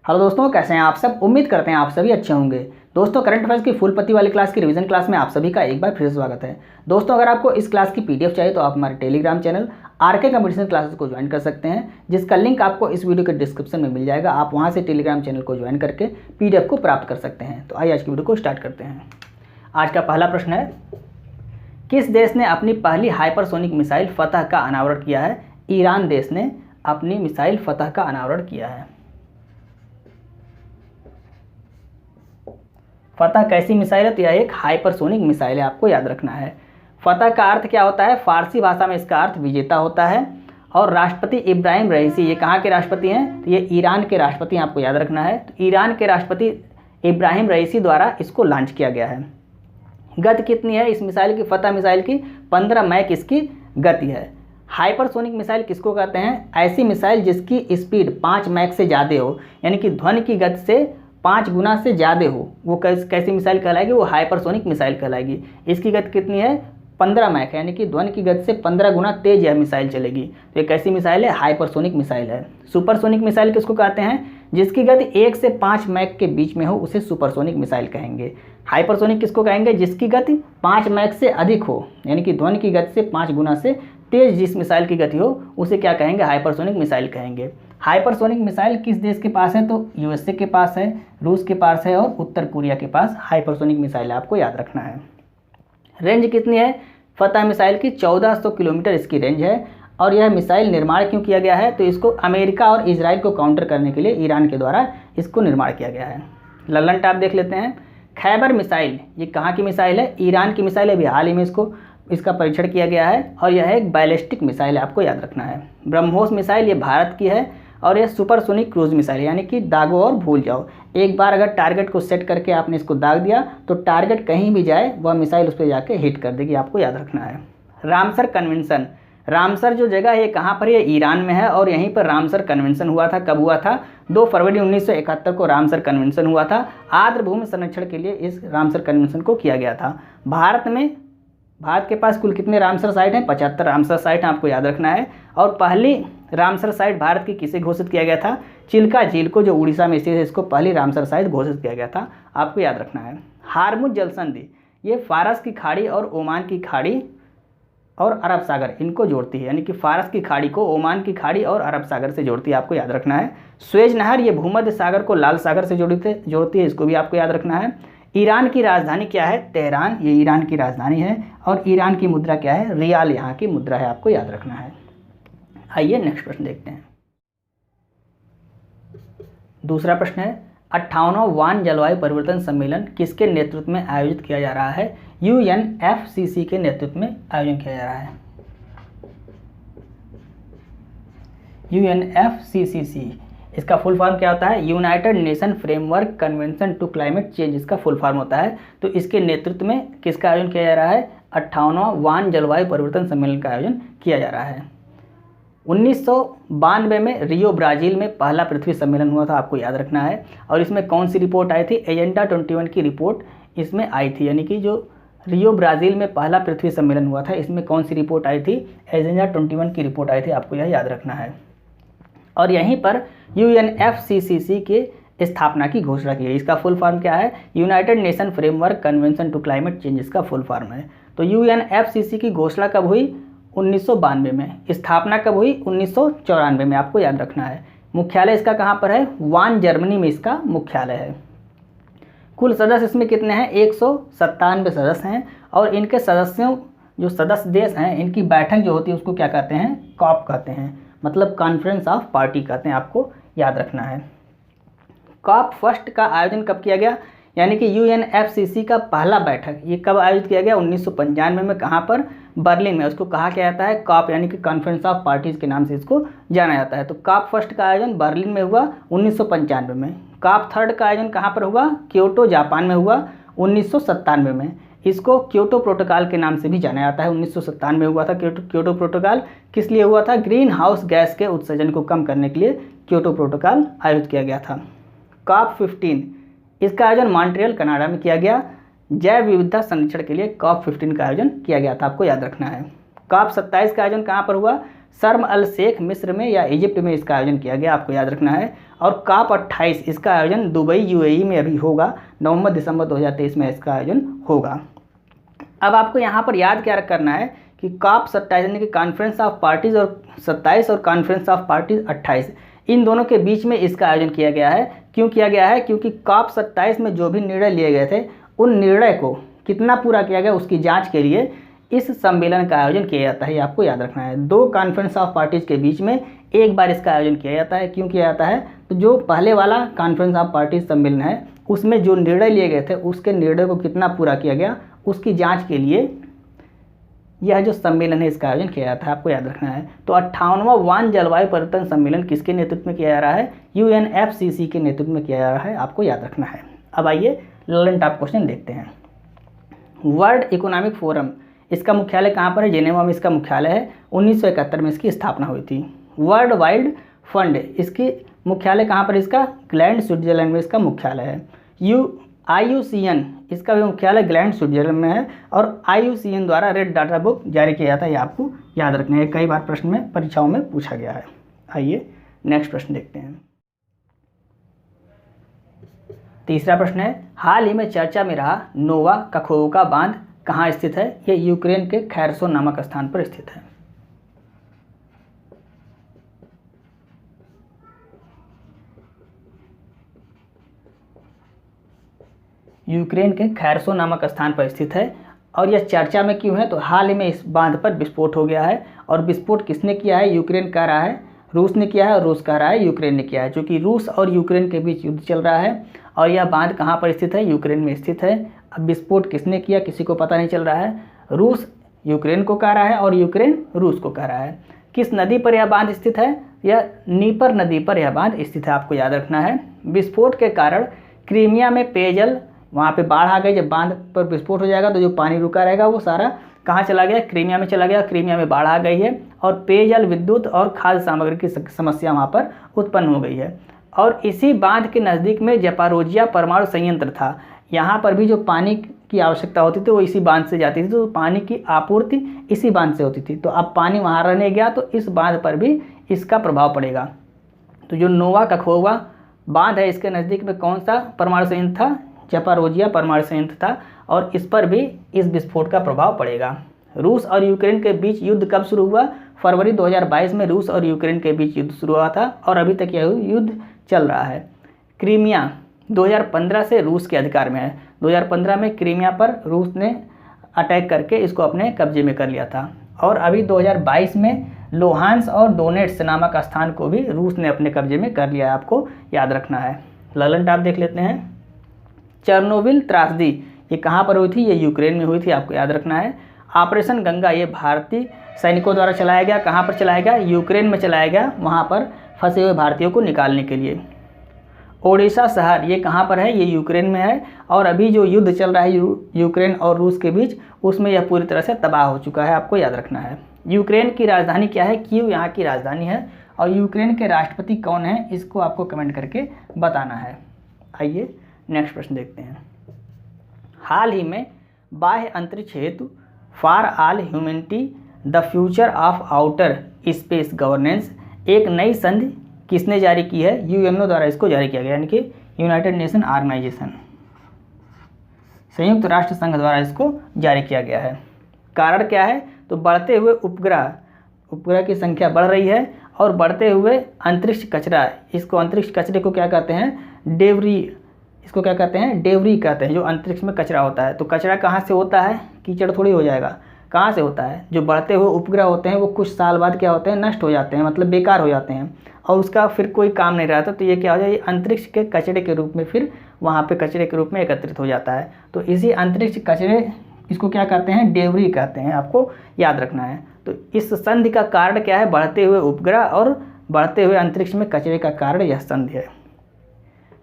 Hello दोस्तों, कैसे हैं आप सब। उम्मीद करते हैं आप सभी अच्छे होंगे। दोस्तों, करंट अफेयर्स की फुल पत्ती वाली क्लास की रिवीजन क्लास में आप सभी का एक बार फिर से स्वागत है। दोस्तों, अगर आपको इस क्लास की पीडीएफ चाहिए तो आप हमारे Telegram channel RK competition classes को ज्वाइन कर सकते हैं, जिसका लिंक आपको इस वीडियो के डिस्क्रिप्शन में मिल जाएगा। आप वहाँ से टेलीग्राम चैनल को ज्वाइन करके पीडीएफ को प्राप्त कर सकते हैं। तो आइए आज की वीडियो को स्टार्ट करते हैं। आज का पहला प्रश्न है, किस देश ने अपनी पहली हाइपरसोनिक मिसाइल फतह का अनावरण किया है। ईरान देश ने अपनी मिसाइल फतह का अनावरण किया है। फतह कैसी मिसाइल है, तो यह एक हाइपरसोनिक मिसाइल है, आपको याद रखना है। फतह का अर्थ क्या होता है, फारसी भाषा में इसका अर्थ विजेता होता है। और राष्ट्रपति इब्राहिम रईसी, ये कहाँ के राष्ट्रपति हैं, तो ये ईरान के राष्ट्रपति हैं, आपको याद रखना है। तो ईरान के राष्ट्रपति इब्राहिम रईसी द्वारा इसको लॉन्च किया गया है। गति कितनी है इस मिसाइल की, फतह मिसाइल की 15 मैक इसकी गति है। हाइपरसोनिक मिसाइल किसको कहते हैं, ऐसी मिसाइल जिसकी स्पीड 5 मैक से ज़्यादा हो, यानी कि ध्वनि की गति से 5 गुना से ज़्यादा हो, वो कैसी मिसाइल कहलाएगी, वो हाइपरसोनिक मिसाइल कहलाएगी। इसकी गति कितनी है, 15 मैक है, यानी कि ध्वनि की गति से 15 गुना तेज यह मिसाइल चलेगी। तो ये कैसी मिसाइल है, हाइपरसोनिक मिसाइल है। सुपरसोनिक मिसाइल किसको कहते हैं, जिसकी गति 1 से 5 मैक के बीच में हो, उसे सुपरसोनिक मिसाइल कहेंगे। हाइपरसोनिक किसको कहेंगे, जिसकी गति 5 मैक से अधिक हो, यानी कि ध्वनि की गति से 5 गुना से तेज जिस मिसाइल की गति हो, उसे क्या कहेंगे, हाइपरसोनिक मिसाइल कहेंगे। हाइपरसोनिक मिसाइल किस देश के पास है, तो यूएसए के पास है, रूस के पास है और उत्तर कोरिया के पास हाइपरसोनिक मिसाइल है, आपको याद रखना है। रेंज कितनी है फतह मिसाइल की, 1400 किलोमीटर इसकी रेंज है। और यह मिसाइल निर्माण क्यों किया गया है, तो इसको अमेरिका और इजराइल को काउंटर करने के लिए ईरान के द्वारा इसको निर्माण किया गया है। लल्लन टॉप देख लेते हैं। खैबर मिसाइल, ये कहाँ की मिसाइल है, ईरान की मिसाइल है। अभी हाल ही में इसका परीक्षण किया गया है और यह एक बैलिस्टिक मिसाइल है, आपको याद रखना है। ब्रह्मोस मिसाइल ये भारत की है और यह सुपरसोनिक क्रूज मिसाइल है, यानी कि दागो और भूल जाओ। एक बार अगर टारगेट को सेट करके आपने इसको दाग दिया तो टारगेट कहीं भी जाए वह मिसाइल उस पर जाके हिट कर देगी, आपको याद रखना है। रामसर कन्वेंशन, रामसर जो जगह है ये कहाँ पर है, ईरान में है। और यहीं पर रामसर कन्वेंशन हुआ था। कब हुआ था, 2 फरवरी 1971 को रामसर कन्वेंशन हुआ था। आर्द्रभूमि संरक्षण के लिए इस रामसर कन्वेंशन को किया गया था। भारत के पास कुल कितने रामसर साइट हैं, 75 रामसर साइट हैं, आपको याद रखना है। और पहली रामसर साइट भारत की किसे घोषित किया गया था, चिल्का झील को, जो उड़ीसा में स्थित है, इसको पहली रामसर साइट घोषित किया गया था, आपको याद रखना है। हार्मुज जल संधि, ये फारस की खाड़ी और ओमान की खाड़ी और अरब सागर इनको जोड़ती है, यानी कि फारस की खाड़ी को ओमान की खाड़ी और अरब सागर से जोड़ती है, आपको याद रखना है। स्वेज नहर, ये भूमध्य सागर को लाल सागर से जोड़ती है, इसको भी आपको याद रखना है। ईरान की राजधानी क्या है, तेहरान, ये ईरान की राजधानी है। और ईरान की मुद्रा क्या है, रियाल यहाँ की मुद्रा है, आपको याद रखना है। आइए नेक्स्ट प्रश्न देखते हैं। दूसरा प्रश्न है, 58वां वान जलवायु परिवर्तन सम्मेलन किसके नेतृत्व में आयोजित किया जा रहा है। UNFCCC के नेतृत्व में आयोजन किया जा रहा है। UNFCCC, इसका फुल फॉर्म क्या होता है, United Nation Framework Convention to Climate Change, इसका फुल फॉर्म होता है। तो इसके नेतृत्व में किसका आयोजन किया जा रहा है, 58वां वान जलवायु परिवर्तन सम्मेलन का आयोजन किया जा रहा है। 1992 में रियो ब्राज़ील में पहला पृथ्वी सम्मेलन हुआ था, आपको याद रखना है। और इसमें कौन सी रिपोर्ट आई थी, एजेंडा 21 की रिपोर्ट इसमें आई थी, यानी कि जो रियो ब्राज़ील में पहला पृथ्वी सम्मेलन हुआ था, इसमें कौन सी रिपोर्ट आई थी, एजेंडा 21 की रिपोर्ट आई थी, आपको यह याद रखना है। और यहीं पर UNFCCC के स्थापना की घोषणा की है। इसका फुल फॉर्म क्या है, United Nation Framework Convention to Climate Change, इसका फुल फॉर्म है। तो UNFCCC की घोषणा कब हुई, 1992 में। स्थापना कब हुई, 1994 में, आपको याद रखना है। मुख्यालय इसका कहाँ पर है, वान, जर्मनी में इसका मुख्यालय है। कुल सदस्य इसमें कितने हैं, 197 सदस्य हैं। और इनके सदस्यों, जो सदस्य देश हैं, इनकी बैठक जो होती है उसको क्या कहते हैं, कॉप कहते हैं, मतलब कॉन्फ्रेंस ऑफ पार्टी कहते हैं, आपको याद रखना है। कॉप फर्स्ट का आयोजन कब किया गया, यानी कि UNFCCC का पहला बैठक ये कब आयोजित किया गया, 1995 में। कहाँ पर, बर्लिन में। उसको कहा क्या जाता है, कॉप, यानी कि कॉन्फ्रेंस ऑफ पार्टीज के नाम से इसको जाना जाता है। तो कॉप फर्स्ट का आयोजन बर्लिन में हुआ 1995 में। कॉप थर्ड का आयोजन कहाँ पर हुआ, क्योटो जापान में हुआ 1997 में। इसको क्योटो प्रोटोकॉल के नाम से भी जाना जाता है। 1997 में हुआ था क्योटो प्रोटोकॉल। किस लिए हुआ था, ग्रीन हाउस गैस के उत्सर्जन को कम करने के लिए क्योटो प्रोटोकॉल आयोजित किया गया था। कॉप 15, इसका आयोजन मॉन्ट्रियल कनाडा में किया गया। जैव विविधता संरक्षण के लिए कॉप 15 का आयोजन किया गया था, आपको याद रखना है। कॉप 27 का आयोजन कहाँ पर हुआ, शर्म अल शेख मिस्र में या इजिप्ट में इसका आयोजन किया गया, आपको याद रखना है। और COP 28 इसका आयोजन दुबई UAE में अभी होगा, नवंबर दिसंबर 2023 में इसका आयोजन होगा। अब आपको यहाँ पर याद क्या करना है कि COP 27 यानी कि कॉन्फ्रेंस ऑफ पार्टीज़ और 27 और कॉन्फ्रेंस ऑफ पार्टीज़ 28, इन दोनों के बीच में इसका आयोजन किया गया है। क्यों किया गया है? क्योंकि COP 27 में जो भी निर्णय लिए गए थे उन निर्णय को कितना पूरा किया गया उसकी जांच के लिए इस सम्मेलन का आयोजन किया जाता है, ये आपको याद रखना है। दो कॉन्फ्रेंस ऑफ पार्टीज़ के बीच में एक बार इसका आयोजन किया जाता है। क्यों किया जाता है? तो जो पहले वाला कॉन्फ्रेंस ऑफ पार्टीज सम्मेलन है उसमें जो निर्णय लिए गए थे उसके निर्णय को कितना पूरा किया गया उसकी जाँच के लिए यह जो सम्मेलन है इसका आयोजन किया जाता है, आपको याद रखना है। तो 58वां वान जलवायु परिवर्तन सम्मेलन किसके नेतृत्व में किया जा रहा है? UNFCCC के नेतृत्व में किया जा रहा है, आपको याद रखना है। अब आइए ललन टॉप क्वेश्चन देखते हैं। वर्ल्ड इकोनॉमिक फोरम इसका मुख्यालय कहाँ पर है? जेनेवा में इसका मुख्यालय है। 1971 में इसकी स्थापना हुई थी। वर्ल्ड वाइड फंड इसकी मुख्यालय कहाँ पर? इसका ग्लैंड स्विट्जरलैंड में इसका मुख्यालय है। IUCN इसका भी मुख्यालय ग्लैंड स्विट्जरलैंड में है और IUCN द्वारा रेड डाटा बुक जारी किया जाता है, ये आपको याद रखना है, कई बार प्रश्न में परीक्षाओं में पूछा गया है। आइए नेक्स्ट प्रश्न देखते हैं। तीसरा प्रश्न है, हाल ही में चर्चा में रहा नोवा कखोवका बांध कहाँ स्थित है? ये यूक्रेन के खैरसोन नामक स्थान पर स्थित है। यूक्रेन के खैरसोन नामक स्थान पर स्थित है। और यह चर्चा में क्यों है? तो हाल ही में इस बांध पर विस्फोट हो गया है। और विस्फोट किसने किया है? यूक्रेन कह रहा है रूस ने किया है और रूस कह रहा है यूक्रेन ने किया है, क्योंकि रूस और यूक्रेन के बीच युद्ध चल रहा है। और यह बांध कहाँ पर स्थित है? यूक्रेन में स्थित है। अब विस्फोट किसने किया किसी को पता नहीं चल रहा है। रूस यूक्रेन को कह रहा है और यूक्रेन रूस को कह रहा है। किस नदी पर यह बांध स्थित है? यह नीपर नदी पर यह बांध स्थित है, आपको याद रखना है। विस्फोट के कारण क्रीमिया में पेयजल, वहाँ पे बाढ़ आ गई। जब बांध पर विस्फोट हो जाएगा तो जो पानी रुका रहेगा वो सारा कहाँ चला गया? क्रीमिया में चला गया। क्रीमिया में बाढ़ आ गई है और पेयजल, विद्युत और खाद्य सामग्री की समस्या वहाँ पर उत्पन्न हो गई है। और इसी बांध के नज़दीक में जपारोजिया परमाणु संयंत्र था। यहाँ पर भी जो पानी की आवश्यकता होती थी वो इसी बांध से जाती थी, तो पानी की आपूर्ति इसी बांध से होती थी। तो अब पानी वहाँ रहने गया तो इस बांध पर भी इसका प्रभाव पड़ेगा। तो जो नोवा कखोवा बांध है इसके नज़दीक में कौन सा परमाणु संयंत्र था? जपारोजिया परमाणु संयंत्र था। और इस पर भी इस विस्फोट का प्रभाव पड़ेगा। रूस और यूक्रेन के बीच युद्ध कब शुरू हुआ? फरवरी 2022 में रूस और यूक्रेन के बीच युद्ध शुरू हुआ था और अभी तक यह युद्ध चल रहा है। क्रीमिया 2015 से रूस के अधिकार में है। 2015 में क्रीमिया पर रूस ने अटैक करके इसको अपने कब्जे में कर लिया था। और अभी 2022 में लोहांस और डोनेट्स नामक स्थान को भी रूस ने अपने कब्जे में कर लिया है, आपको याद रखना है। ललन टॉप देख लेते हैं। चेरनोबिल त्रासदी ये कहाँ पर हुई थी? ये यूक्रेन में हुई थी, आपको याद रखना है। ऑपरेशन गंगा ये भारतीय सैनिकों द्वारा चलाया गया। कहाँ पर चलाया गया? यूक्रेन में चलाया गया, वहाँ पर फंसे हुए भारतीयों को निकालने के लिए। ओडिशा शहर ये कहाँ पर है? ये यूक्रेन में है। और अभी जो युद्ध चल रहा है यूक्रेन और रूस के बीच, उसमें यह पूरी तरह से तबाह हो चुका है, आपको याद रखना है। यूक्रेन की राजधानी क्या है? कीव यहाँ की राजधानी है। और यूक्रेन के राष्ट्रपति कौन है इसको आपको कमेंट करके बताना है। आइए नेक्स्ट प्रश्न देखते हैं। हाल ही में बाह्य अंतरिक्ष हेतु for all humanity the future of outer space governance एक नई संधि किसने जारी की है? UNO द्वारा इसको जारी किया गया, यानी कि यूनाइटेड नेशन ऑर्गेनाइजेशन, संयुक्त राष्ट्र संघ द्वारा इसको जारी किया गया है। कारण क्या है? तो बढ़ते हुए उपग्रह की संख्या बढ़ रही है और बढ़ते हुए अंतरिक्ष कचरा, इसको अंतरिक्ष कचरे को क्या कहते हैं? डेवरी, इसको क्या कहते हैं? डेवरी कहते हैं, जो अंतरिक्ष में कचरा होता है। तो कचरा कहाँ से होता है? कीचड़ थोड़ी हो जाएगा, कहाँ से होता है? जो बढ़ते हुए उपग्रह होते हैं वो कुछ साल बाद क्या होते हैं? नष्ट हो जाते हैं, मतलब बेकार हो जाते हैं और उसका फिर कोई काम नहीं रहता। तो ये क्या हो जाए? ये अंतरिक्ष के कचरे के रूप में फिर वहाँ पे कचरे के रूप में एकत्रित हो जाता है। तो इसी अंतरिक्ष कचरे, इसको क्या कहते हैं? डेवरी कहते हैं, आपको याद रखना है। तो इस संधि का कारण क्या है? बढ़ते हुए उपग्रह और बढ़ते हुए अंतरिक्ष में कचरे का कारण यह संधि है।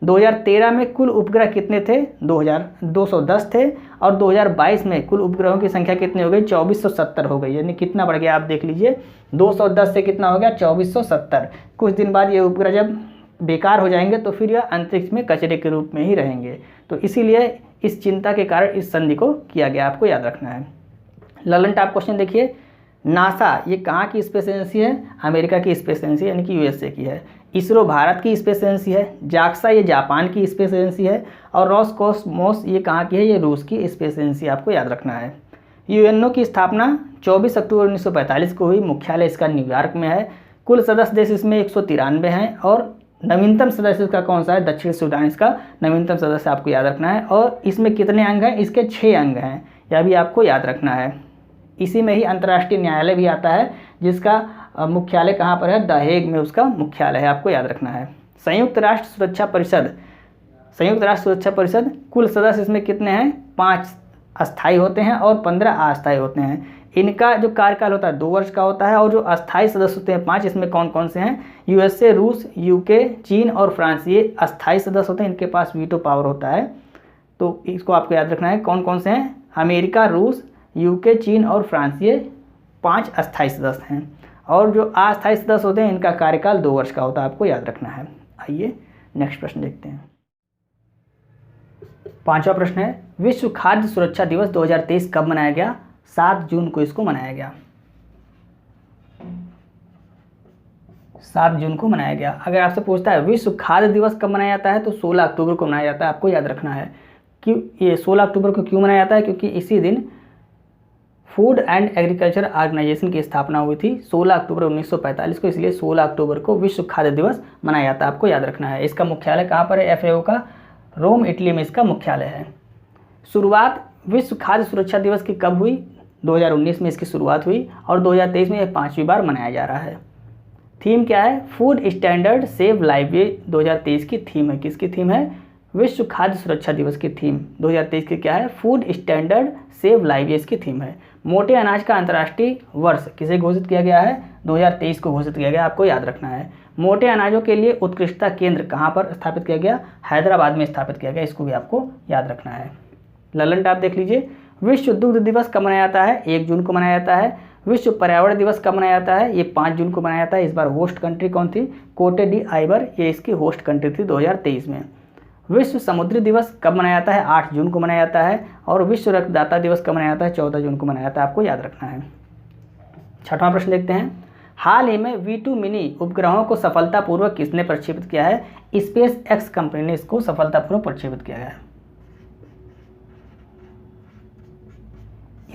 2013 में कुल उपग्रह कितने थे? 210 थे। और 2022 में कुल उपग्रहों की संख्या कितनी हो गई? 2470 हो गई। यानी कितना बढ़ गया आप देख लीजिए, 210 से कितना हो गया? 2470। कुछ दिन बाद ये उपग्रह जब बेकार हो जाएंगे तो फिर यह अंतरिक्ष में कचरे के रूप में ही रहेंगे। तो इसीलिए इस चिंता के कारण इस संधि को किया गया, आपको याद रखना है। ललन टॉप क्वेश्चन देखिए। नासा ये कहाँ की स्पेस एजेंसी है? अमेरिका की स्पेस एजेंसी यानी कि यूएसए की है। इसरो भारत की स्पेस एजेंसी है। जाक्सा ये जापान की स्पेस एजेंसी है। और रॉसकॉस्मोस ये कहाँ की है? ये रूस की स्पेस एजेंसी, आपको याद रखना है। यूएनओ की स्थापना 24 अक्टूबर 1945 को हुई। मुख्यालय इसका न्यूयॉर्क में है। कुल सदस्य देश इसमें 193 हैं और नवीनतम सदस्य इसका कौन सा है? दक्षिण सूडान इसका नवीनतम सदस्य, आपको याद रखना है। और इसमें कितने अंग हैं? इसके 6 अंग हैं, यह भी आपको याद रखना है। इसी में ही अंतर्राष्ट्रीय न्यायालय भी आता है, जिसका मुख्यालय कहाँ पर है? द हेग में उसका मुख्यालय है, आपको याद रखना है। संयुक्त राष्ट्र सुरक्षा परिषद, संयुक्त राष्ट्र सुरक्षा परिषद कुल सदस्य इसमें कितने हैं? 5 अस्थायी होते हैं और 15 अस्थायी होते हैं। इनका जो कार्यकाल होता है 2 वर्ष का होता है। और जो अस्थायी सदस्य होते हैं 5, इसमें कौन कौन से हैं? यूएसए, रूस, यूके, चीन और फ्रांस, ये अस्थायी सदस्य होते हैं। इनके पास वीटो पावर होता है, तो इसको आपको याद रखना है। कौन कौन से हैं? अमेरिका, रूस, यूके, चीन और फ्रांस, ये 5 अस्थायी सदस्य हैं। और जो अस्थायी सदस्य होते हैं इनका कार्यकाल 2 वर्ष का होता है, आपको याद रखना है। आइए नेक्स्ट प्रश्न देखते हैं। 5वां प्रश्न है, विश्व खाद्य सुरक्षा दिवस 2023 कब मनाया गया? 7 जून को इसको मनाया गया। 7 जून को मनाया गया। अगर आपसे पूछता है विश्व खाद्य दिवस कब मनाया जाता है, तो 16 अक्टूबर को मनाया जाता है, आपको याद रखना है। क्यों ये 16 अक्टूबर को क्यों मनाया जाता है? क्योंकि इसी दिन फूड एंड एग्रीकल्चर ऑर्गेनाइजेशन की स्थापना हुई थी 16 अक्टूबर 1945 को, इसलिए 16 अक्टूबर को विश्व खाद्य दिवस मनाया जाता है, आपको याद रखना है। इसका मुख्यालय कहाँ पर है? FAO का रोम, इटली में इसका मुख्यालय है। शुरुआत विश्व खाद्य सुरक्षा दिवस की कब हुई? 2019 में इसकी शुरुआत हुई और 2023 में यह 5वीं बार मनाया जा रहा है। थीम क्या है? फूड स्टैंडर्ड सेव लाइफ, ये 2023 की थीम है। किसकी थीम है? विश्व खाद्य सुरक्षा दिवस की थीम 2023 की क्या है? फूड स्टैंडर्ड सेव लाइफ, ये इसकी थीम है। मोटे अनाज का अंतर्राष्ट्रीय वर्ष किसे घोषित किया गया है? 2023 को घोषित किया गया, आपको याद रखना है। मोटे अनाजों के लिए उत्कृष्टता केंद्र कहाँ पर स्थापित किया गया? हैदराबाद में स्थापित किया गया, इसको भी आपको याद रखना है। ललन टाप देख लीजिए। विश्व दुग्ध दिवस कब मनाया जाता है? 1 जून को मनाया जाता है। विश्व पर्यावरण दिवस कब मनाया जाता है? ये 5 जून को मनाया जाता है। इस बार होस्ट कंट्री कौन थी? कोटे डी आइवर, ये इसकी होस्ट कंट्री थी 2023 में। विश्व समुद्री दिवस कब मनाया जाता है? 8 जून को मनाया जाता है। और विश्व रक्तदाता दिवस कब मनाया जाता है? 14 जून को मनाया जाता है, आपको याद रखना है। 6वां प्रश्न देखते हैं। हाल ही में V2 मिनी उपग्रहों को सफलतापूर्वक किसने प्रक्षेपित किया है? स्पेस एक्स कंपनी ने इसको सफलतापूर्वक प्रक्षेपित किया है।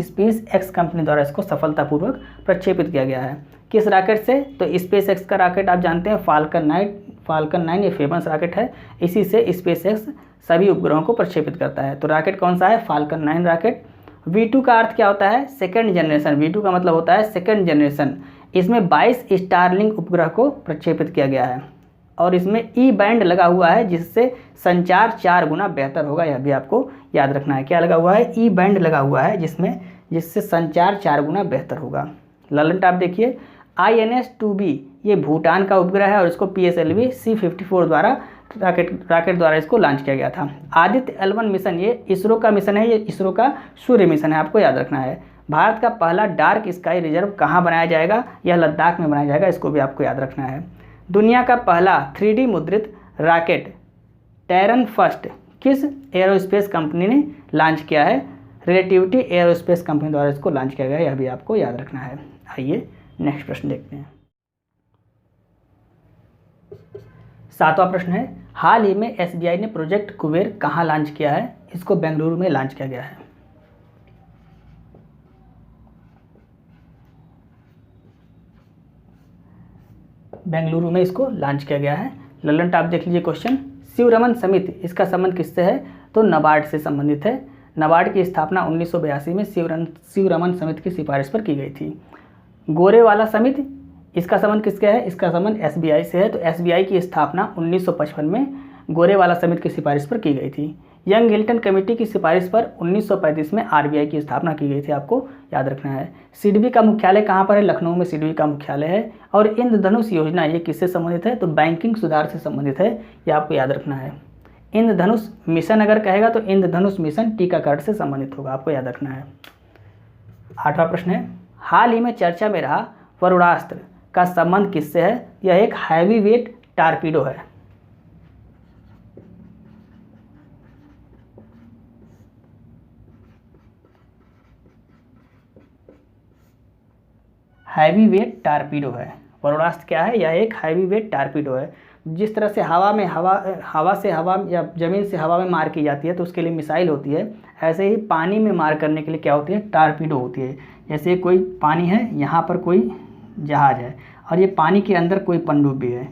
स्पेस एक्स कंपनी द्वारा इसको सफलतापूर्वक प्रक्षेपित किया गया है। किस रॉकेट से? तो स्पेस एक्स का रॉकेट आप जानते हैं फाल्कन 9 ये फेमस रॉकेट है। इसी से स्पेस एक्स सभी उपग्रहों को प्रक्षेपित करता है। तो रॉकेट कौन सा है? Falcon 9 rocket. V2 का अर्थ क्या होता है? Second generation. V2 का मतलब होता है सेकंड जनरेशन। इसमें 22 स्टारलिंक उपग्रह को प्रक्षेपित किया गया है और इसमें ई बैंड लगा हुआ है, जिससे संचार 4 गुना बेहतर होगा, यह भी आपको याद रखना है। क्या लगा हुआ है? ई बैंड लगा हुआ है जिससे संचार 4 गुना बेहतर होगा। ललन टाप देखिए। INS-2B ये भूटान का उपग्रह है और इसको PSLV C-54 द्वारा रॉकेट द्वारा इसको लॉन्च किया गया था। आदित्य L1 मिशन ये इसरो का मिशन है, ये इसरो का सूर्य मिशन है, आपको याद रखना है। भारत का पहला डार्क स्काई रिजर्व कहाँ बनाया जाएगा? यह लद्दाख में बनाया जाएगा, इसको भी आपको याद रखना है। दुनिया का पहला 3D मुद्रित रॉकेट टेरन फर्स्ट किस एरोस्पेस कंपनी ने लॉन्च किया है? रिलेटिविटी एरोस्पेस कंपनी द्वारा इसको लॉन्च किया गया, यह भी आपको याद रखना है। आइए नेक्स्ट प्रश्न देखते हैं। 7वां प्रश्न है, हाल ही में SBI ने प्रोजेक्ट कुबेर कहाँ लॉन्च किया है? इसको बेंगलुरु में लॉन्च किया गया है। बेंगलुरु में इसको लॉन्च किया गया है। ललन टाप देख लीजिए क्वेश्चन। शिवरमन समिति, इसका संबंध किससे है? तो नाबार्ड से संबंधित है। नाबार्ड की स्थापना 1982 में शिवरमन समिति की सिफारिश पर की गई थी। गोरेवाला समिति, इसका संबंध किसके है? इसका संबंध SBI से है। तो SBI की स्थापना 1955 में गोरेवाला समिति की सिफारिश पर की गई थी। यंग हिल्टन कमेटी की सिफारिश पर 1935 में RBI की स्थापना की गई थी, आपको याद रखना है। सिडबी का मुख्यालय कहाँ पर है? लखनऊ में सिडबी का मुख्यालय है। और इंद्रधनुष योजना ये किससे संबंधित है? तो बैंकिंग सुधार से संबंधित है, ये आपको याद रखना है। इंद्रधनुष मिशन अगर कहेगा तो इंद्रधनुष मिशन टीकाकरण से संबंधित होगा, आपको याद रखना है। 8वां प्रश्न है, हाल ही में चर्चा में रहा वरुणास्त्र का संबंध किससे है? यह एक हैवी वेट टारपीडो है। हैवी वेट टारपीडो है। वरुणास्त्र क्या है? यह एक हैवी वेट टारपीडो है। जिस तरह से हवा से हवा या ज़मीन से हवा में मार की जाती है तो उसके लिए मिसाइल होती है, ऐसे ही पानी में मार करने के लिए क्या होती है? टारपीडो होती है। जैसे कोई पानी है, यहाँ पर कोई जहाज़ है और ये पानी के अंदर कोई पनडुब्बी है,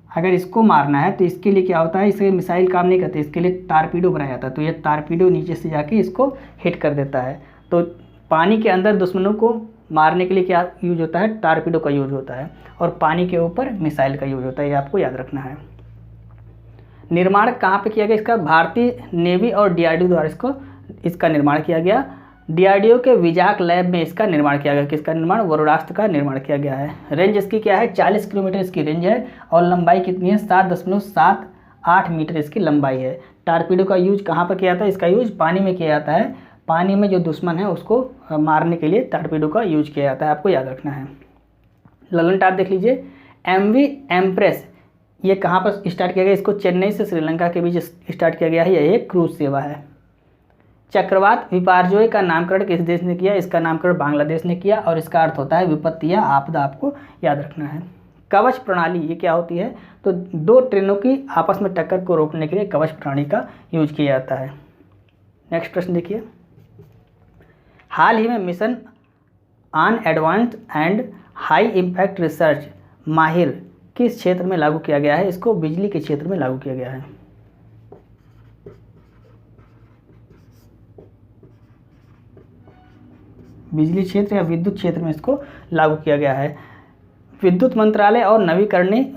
अगर इसको मारना है तो इसके लिए क्या होता है? इसे मिसाइल काम नहीं करते, इसके लिए टारपीडो बनाया जाता है। तो ये टारपीडो नीचे से जाके इसको हिट कर देता है। तो पानी के अंदर दुश्मनों को मारने के लिए क्या यूज होता है? टारपीडो का यूज होता है। और पानी के ऊपर मिसाइल का यूज होता है, ये आपको याद रखना है। निर्माण कहाँ पे किया गया इसका? भारतीय नेवी और डीआरडीओ द्वारा इसका निर्माण किया गया। डीआरडीओ के विजाक लैब में इसका निर्माण किया गया। किसका निर्माण? वरुणास्त्र का निर्माण किया गया है। रेंज इसकी क्या है? 40 किलोमीटर इसकी रेंज है और लंबाई कितनी है? 7.78 मीटर इसकी लंबाई है। टारपीडो का यूज कहाँ पर किया जाता है? इसका यूज पानी में किया जाता है। पानी में जो दुश्मन है उसको मारने के लिए टारपीडो का यूज किया जाता है, आपको याद रखना है। ललन टाप देख लीजिए। MV एम्प्रेस ये कहाँ पर स्टार्ट किया गया? इसको चेन्नई से श्रीलंका के बीच स्टार्ट किया गया है। यह एक क्रूज सेवा है। चक्रवात विपर्जय का नामकरण किस देश ने किया? इसका नामकरण बांग्लादेश ने किया और इसका अर्थ होता है विपत्ति या आपदा, आपको याद रखना है। कवच प्रणाली ये क्या होती है? तो दो ट्रेनों की आपस में टक्कर को रोकने के लिए कवच प्रणाली का यूज किया जाता है। नेक्स्ट प्रश्न देखिए। हाल ही में mission on advanced and high impact research माहिर किस क्षेत्र में लागू किया गया है? इसको बिजली के क्षेत्र में लागू किया गया है। बिजली क्षेत्र या विद्युत क्षेत्र में इसको लागू किया गया है। विद्युत मंत्रालय और नवीकरणीय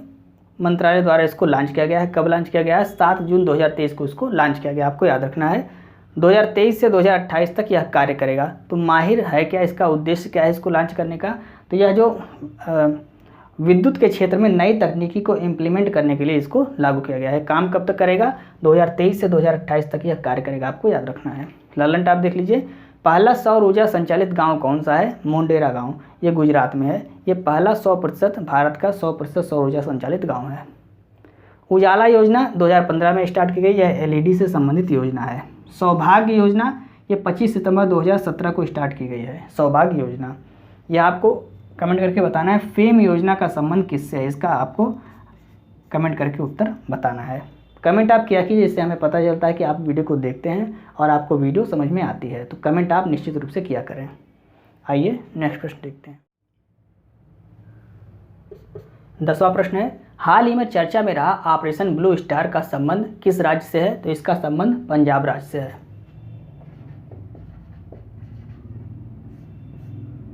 मंत्रालय द्वारा इसको लॉन्च किया गया है। कब लॉन्च किया गया है? 7 जून 2023 को इसको लॉन्च किया गया, आपको याद रखना है। 2023 से 2028 तक यह कार्य करेगा। तो माहिर है क्या? इसका उद्देश्य क्या है इसको लॉन्च करने का? तो यह जो विद्युत के क्षेत्र में नई तकनीकी को इम्प्लीमेंट करने के लिए इसको लागू किया गया है। काम कब तक करेगा? 2023 से 2028 तक यह कार्य करेगा, आपको याद रखना है। ललन टाप देख लीजिए। पहला सौर ऊर्जा संचालित गांव कौन सा है? मोंडेरा गांव, ये गुजरात में है। ये पहला 100% भारत का 100% सौर ऊर्जा संचालित गांव है। उजाला योजना 2015 में स्टार्ट की गई, यह LED से संबंधित योजना है। सौभाग्य योजना ये 25 सितंबर 2017 को स्टार्ट की गई है। सौभाग्य योजना यह आपको कमेंट करके बताना है। फेम योजना का संबंध किससे है? इसका आपको कमेंट करके उत्तर बताना है। कमेंट आप किया कीजिए, इससे हमें पता चलता है कि आप वीडियो को देखते हैं और आपको वीडियो समझ में आती है। तो कमेंट आप निश्चित रूप से किया करें। आइए नेक्स्ट प्रश्न देखते हैं। 10वां प्रश्न है, हाल ही में चर्चा में रहा ऑपरेशन ब्लू स्टार का संबंध किस राज्य से है? तो इसका संबंध पंजाब राज्य से है।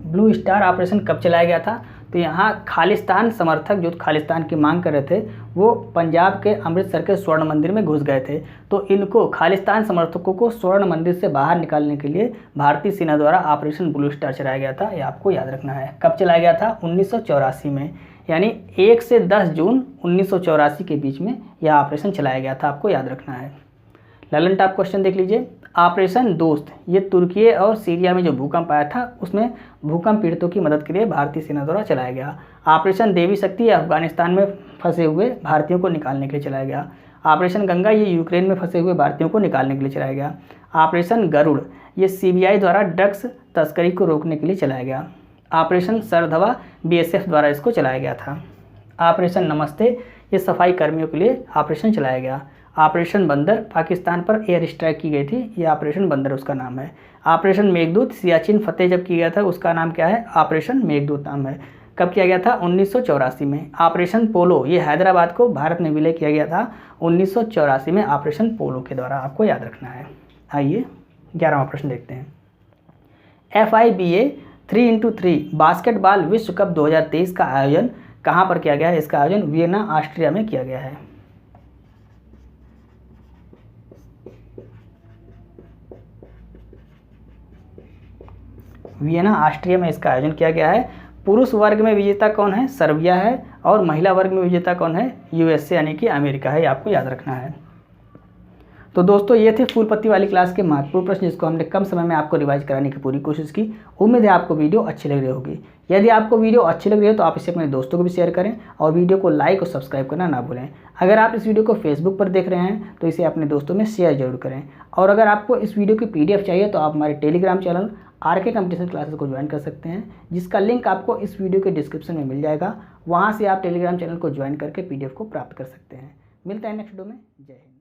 ब्लू स्टार ऑपरेशन कब चलाया गया था? तो यहाँ खालिस्तान समर्थक जो खालिस्तान की मांग कर रहे थे वो पंजाब के अमृतसर के स्वर्ण मंदिर में घुस गए थे। तो इनको खालिस्तान समर्थकों को स्वर्ण मंदिर से बाहर निकालने के लिए भारतीय सेना द्वारा ऑपरेशन ब्लू स्टार चलाया गया था, ये आपको याद रखना है। कब चलाया गया था? 1984 में, यानी 1 से 10 जून 1984 के बीच में यह ऑपरेशन चलाया गया था, आपको याद रखना है। ललन टाप क्वेश्चन देख लीजिए। ऑपरेशन दोस्त ये तुर्की और सीरिया में जो भूकंप आया था उसमें भूकंप पीड़ितों की मदद के लिए भारतीय सेना द्वारा चलाया गया। ऑपरेशन देवी शक्ति अफगानिस्तान में फंसे हुए भारतीयों को निकालने के लिए चलाया गया। ऑपरेशन गंगा ये यूक्रेन में फंसे हुए भारतीयों को निकालने के लिए चलाया गया। ऑपरेशन गरुड़ ये CBI द्वारा ड्रग्स तस्करी को रोकने के लिए चलाया गया। ऑपरेशन सरधवा BSF द्वारा इसको चलाया गया था। ऑपरेशन नमस्ते ये सफाई कर्मियों के लिए ऑपरेशन चलाया गया। ऑपरेशन बंदर पाकिस्तान पर एयर स्ट्राइक की गई थी, ये ऑपरेशन बंदर उसका नाम है। ऑपरेशन मेघदूत सियाचिन फतेह जब किया गया था उसका नाम क्या है? ऑपरेशन मेघदूत नाम है। कब किया गया था? 1984 में। ऑपरेशन पोलो ये हैदराबाद को भारत में विलय किया गया था 1984 में ऑपरेशन पोलो के द्वारा, आपको याद रखना है। आइए 11वां प्रश्न देखते हैं। FIBA 3x3 बास्केटबॉल विश्व कप 2023 का आयोजन कहाँ पर किया गया है? इसका आयोजन वियना ऑस्ट्रिया में किया गया है। वियना ऑस्ट्रिया में इसका आयोजन किया गया है। पुरुष वर्ग में विजेता कौन है? सर्बिया है। और महिला वर्ग में विजेता कौन है? USA यानी कि अमेरिका है, आपको याद रखना है। तो दोस्तों ये थे फूल पत्ती वाली क्लास के महत्वपूर्ण प्रश्न जिसको हमने कम समय में आपको रिवाइज कराने की पूरी कोशिश की। उम्मीद है आपको वीडियो अच्छी लग रही होगी। यदि आपको वीडियो अच्छी लग रही है तो आप इसे अपने दोस्तों को भी शेयर करें और वीडियो को लाइक और सब्सक्राइब करना ना भूलें। अगर आप इस वीडियो को फेसबुक पर देख रहे हैं तो इसे अपने दोस्तों में शेयर जरूर करें। और अगर आपको इस वीडियो की PDF चाहिए तो आप हमारे Telegram channel RK competition classes को ज्वाइन कर सकते हैं, जिसका लिंक आपको इस वीडियो के डिस्क्रिप्शन में मिल जाएगा। वहाँ से आप टेलीग्राम चैनल को ज्वाइन करके PDF को प्राप्त कर सकते हैं। मिलते हैं नेक्स्ट वीडियो में। जय हिंद।